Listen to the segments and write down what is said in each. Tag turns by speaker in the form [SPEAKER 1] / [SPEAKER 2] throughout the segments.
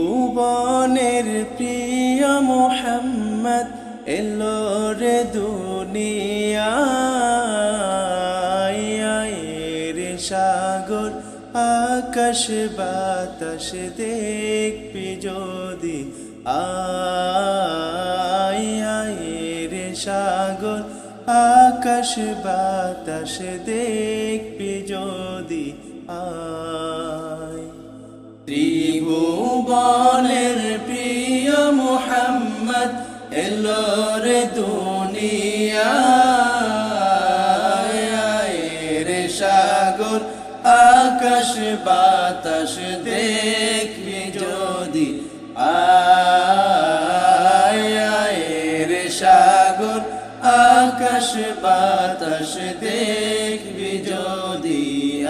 [SPEAKER 1] ত্রিভুবনের প্রিয় মোহাম্মদ এলো রে দুনিয়ায় রে সাগর আকাশ বাতাস দেখবি যদি আয় রে সাগর আকাশ বাতাস দেখবি যদি আয় ত্রিভুবনের প্রিয় মোহাম্মদ এলো রে দুনিয়ায় রে সাগর আকাশ বাতাস দেখবি যদি আয় রে সাগর আকাশ বাতাস দেখবি যদি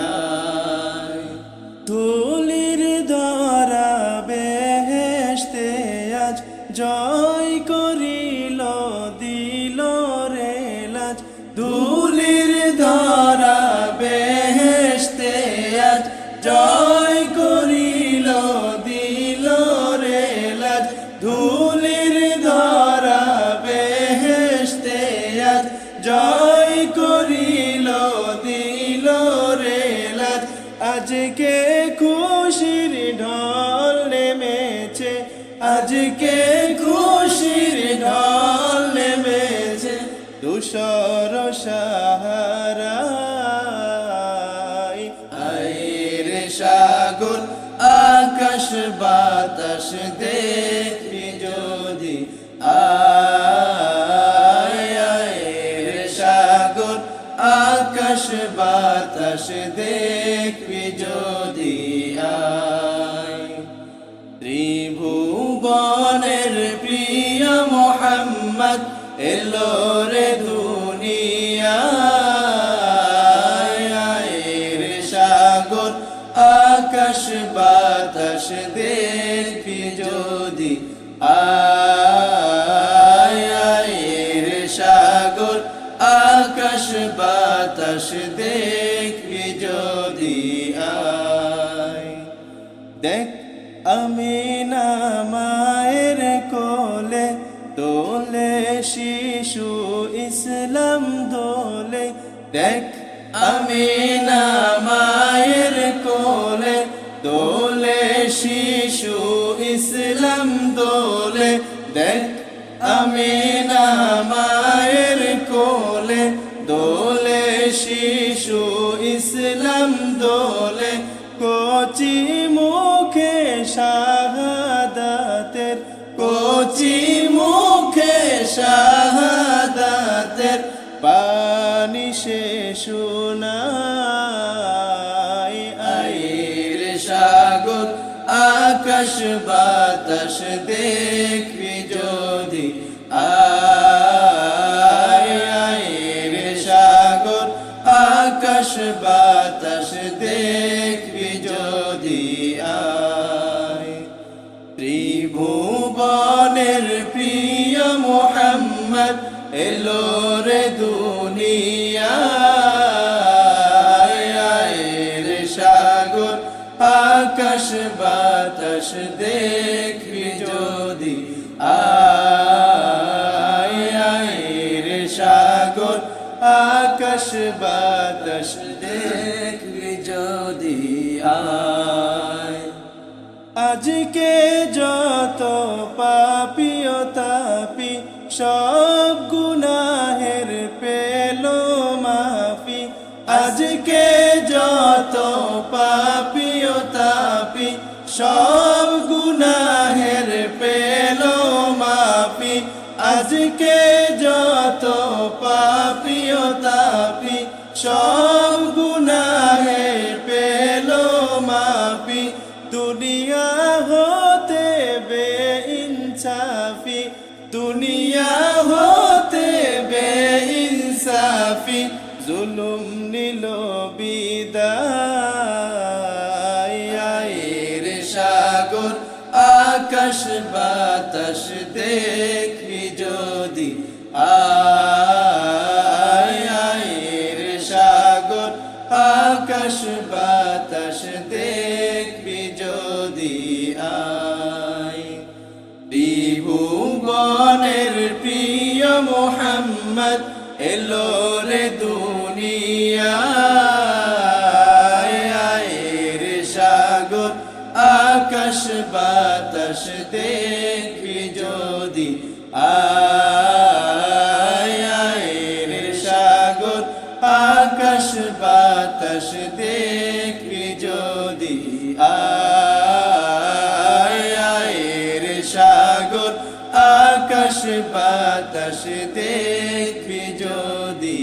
[SPEAKER 1] আয় ধুলির ধরা বেহেশতে আজ জয় করিল দিল রে লাজ ধুলির ধরা বেহেশতে আজ জয় করিল দিল রে লাজ ধুলির ধরা বেহেশতে আজ জয় করিল দিল রে লাজ আজকে খুশির ঢল নেমেছে আজকে খুশির ঢল নেমেছে তুষার সাহারায় আয় সাগর আকাশ বাতাস দেখবি যদি আয় সাগর আকাশ বাতাস দেখবি যদি আয় ত্রিভুবনের প্রিয় মোহাম্মদ এলো রে দুনিয়ায় রে সাগর আকাশ বাতাস দেখবি যদি আয় রে সাগর আকাশ বাতাস দেখবি যদি আয় দেখ আমিনা মায়ের কোলে দোলে শিশু ইসলাম দোলে দেখ আমিনা মায়ের কোলে দোলে শিশু ইসলাম দোলে দেখ আমিনা মায়ের কোলে দোলে শিশু ইসলাম দোলে কচি মুখে শাহাদাতের কচি মুখে শাহাদাতের পানি সে শোনায় আয় সাগর আকাশ বাতাস দেখবি যদি আয় সাগর আকাশ বাতাস দেখবি যদি আয় ত্রিভুবনের প্রিয় মোহাম্মদ এলো রে দুনিয়ায় রে সাগর আকাশ বাতাস দেখবি যদি আয় রে সাগর আকাশ বাতাস দেখবি যদি আয় আজকে যত পাপী ও তাপি সব গুনাহের পেল মাফি আজকে যত পাপী ও তাপি সব গুনাহের পেল মাফি আজকে যত পাপী ও তাপি সব গুনাহের পেল মাফি দুনিয়া হতে বেইনসাফি দুনিয়া হতে বেইনসাফি জুলুম নিল বিদায় রে সাগর আকাশ বাতাস দেখবি যদি আয় রে সাগর আকাশ বাতাস দেখবি যদি আয় ত্রিভুবনের প্রিয় মোহাম্মদ এলো রে দুনিয়ায় আয় রে সাগর আকাশ বাতাস দেখবি যদি আয় রে সাগর আকাশ বাতাস দেখবি যদি আয় রে সাগর আকাশ বাতাস দেখবি যদি